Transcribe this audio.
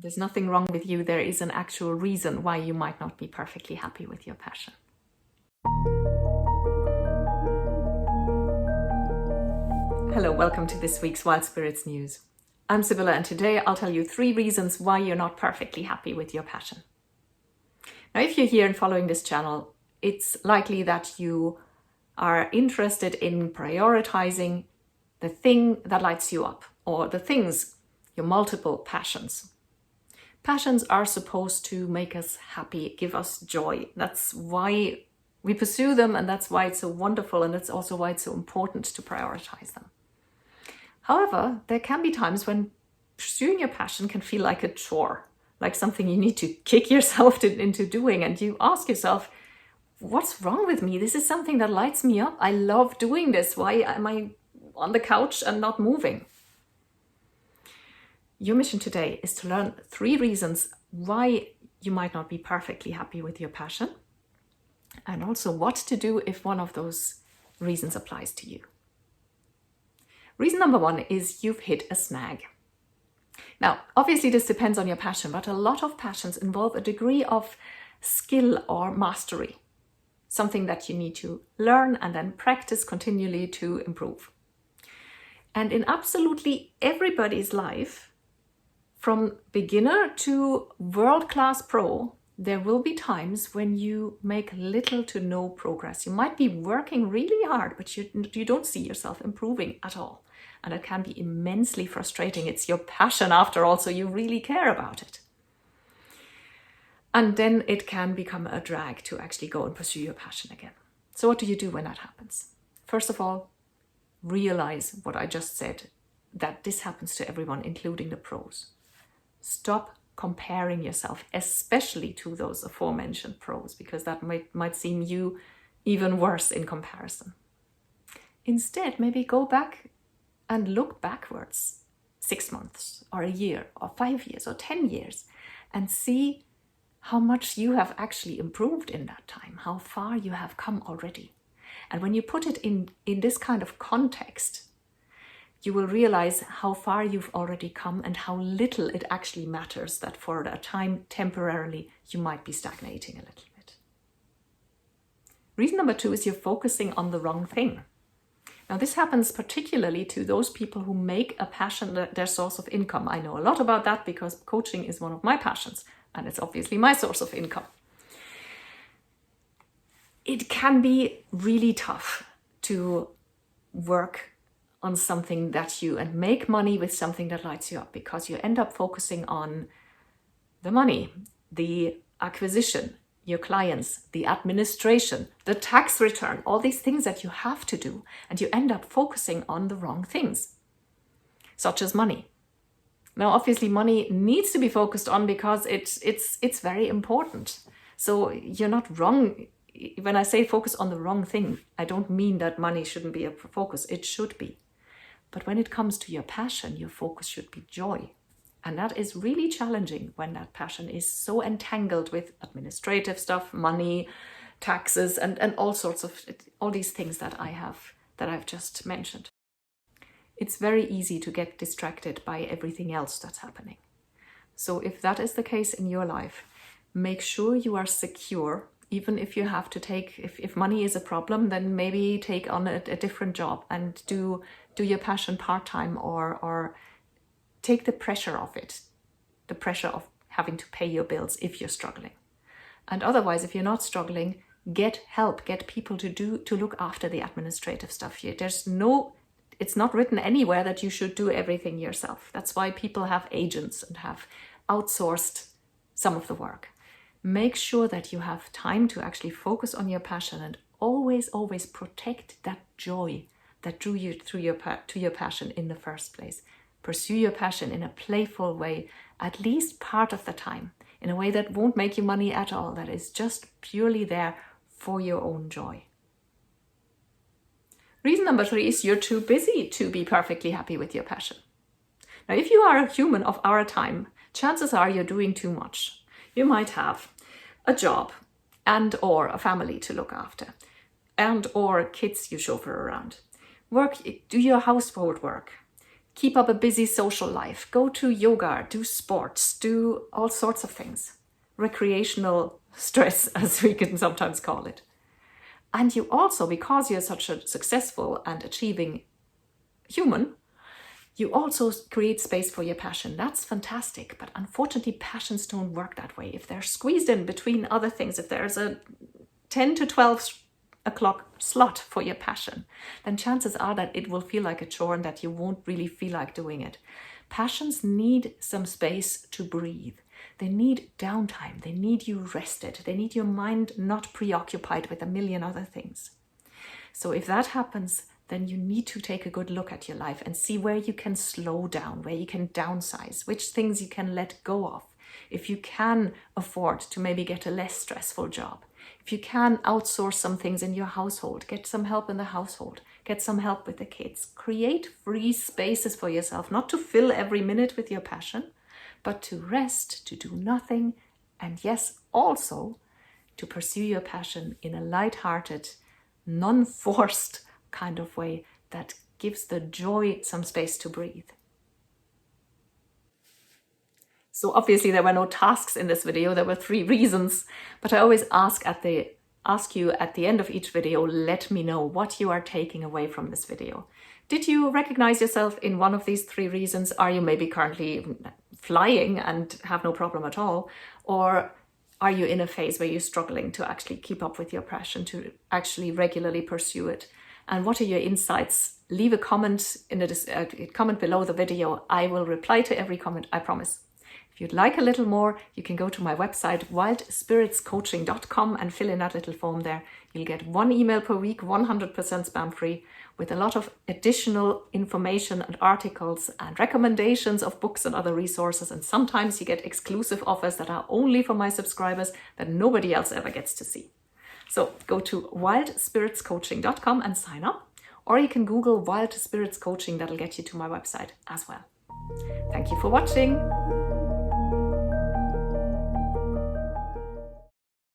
There's nothing wrong with you. There is an actual reason why you might not be perfectly happy with your passion. Hello, welcome to this week's Wild Spirits News. I'm Sibylla, and today I'll tell you 3 reasons why you're not perfectly happy with your passion. Now, if you're here and following this channel, it's likely that you are interested in prioritizing the thing that lights you up, or the things, your multiple passions. Passions are supposed to make us happy, give us joy. That's why we pursue them, and that's why it's so wonderful, and that's also why it's so important to prioritize them. However, there can be times when pursuing your passion can feel like a chore, like something you need to kick yourself into doing, and you ask yourself, what's wrong with me? This is something that lights me up. I love doing this. Why am I on the couch and not moving? Your mission today is to learn 3 reasons why you might not be perfectly happy with your passion, and also what to do if one of those reasons applies to you. Reason number 1 is you've hit a snag. Now, obviously this depends on your passion, but a lot of passions involve a degree of skill or mastery, something that you need to learn and then practice continually to improve. And in absolutely everybody's life, from beginner to world-class pro, there will be times when you make little to no progress. You might be working really hard, but you don't see yourself improving at all. And it can be immensely frustrating. It's your passion after all, so you really care about it. And then it can become a drag to actually go and pursue your passion again. So what do you do when that happens? First of all, realize what I just said, that this happens to everyone, including the pros. Stop comparing yourself, especially to those aforementioned pros, because that might seem you even worse in comparison. Instead, maybe go back and look backwards 6 months or a year or 5 years or 10 years and see how much you have actually improved in that time, how far you have come already. And when you put it in this kind of context, you will realize how far you've already come and how little it actually matters that for a time, temporarily, you might be stagnating a little bit. Reason number 2 is you're focusing on the wrong thing. Now, this happens particularly to those people who make a passion their source of income. I know a lot about that because coaching is one of my passions, and it's obviously my source of income. It can be really tough to work on something and make money with something that lights you up, because you end up focusing on the money, the acquisition, your clients, the administration, the tax return, all these things that you have to do, and you end up focusing on the wrong things, such as money. Now, obviously, money needs to be focused on because it's very important. So you're not wrong. When I say focus on the wrong thing, I don't mean that money shouldn't be a focus. It should be. But when it comes to your passion, your focus should be joy. And that is really challenging when that passion is so entangled with administrative stuff, money, taxes, and all sorts of, all these things that I've just mentioned. It's very easy to get distracted by everything else that's happening. So if that is the case in your life, make sure you are secure. Even if you have to if money is a problem, then maybe take on a different job and do your passion part-time, or take the pressure of it, the pressure of having to pay your bills if you're struggling. And otherwise, if you're not struggling, get help, get people to look after the administrative stuff here. It's not written anywhere that you should do everything yourself. That's why people have agents and have outsourced some of the work. Make sure that you have time to actually focus on your passion, and always protect that joy that drew you to your passion in the first place. Pursue your passion in a playful way, at least part of the time, in a way that won't make you money at all, that is just purely there for your own joy. Reason number 3 is you're too busy to be perfectly happy with your passion. Now, if you are a human of our time, chances are you're doing too much. You might have a job and or a family to look after, and or kids you chauffeur around. Do your household work, keep up a busy social life, go to yoga, do sports, do all sorts of things. Recreational stress, as we can sometimes call it. And you also, because you're such a successful and achieving human, you also create space for your passion. That's fantastic. But unfortunately, passions don't work that way. If they're squeezed in between other things, if there's a 10 to 12 o'clock slot for your passion, then chances are that it will feel like a chore and that you won't really feel like doing it. Passions need some space to breathe. They need downtime. They need you rested. They need your mind not preoccupied with a million other things. So if that happens, then you need to take a good look at your life and see where you can slow down, where you can downsize, which things you can let go of. If you can afford to maybe get a less stressful job, if you can outsource some things in your household, get some help in the household, get some help with the kids, create free spaces for yourself, not to fill every minute with your passion, but to rest, to do nothing, and yes, also to pursue your passion in a light-hearted, non-forced kind of way that gives the joy some space to breathe. So obviously there were no tasks in this video, there were 3 reasons, but I always ask you at the end of each video, let me know what you are taking away from this video. Did you recognize yourself in one of these 3 reasons? Are you maybe currently flying and have no problem at all? Or are you in a phase where you're struggling to actually keep up with your passion, to actually regularly pursue it? And what are your insights? Leave a comment in the comment below the video. I will reply to every comment, I promise. If you'd like a little more, you can go to my website, wildspiritscoaching.com, and fill in that little form there. You'll get 1 email per week, 100% spam free, with a lot of additional information and articles and recommendations of books and other resources. And sometimes you get exclusive offers that are only for my subscribers that nobody else ever gets to see. So go to wildspiritscoaching.com and sign up, or you can Google Wild Spirits Coaching. That'll get you to my website as well. Thank you for watching.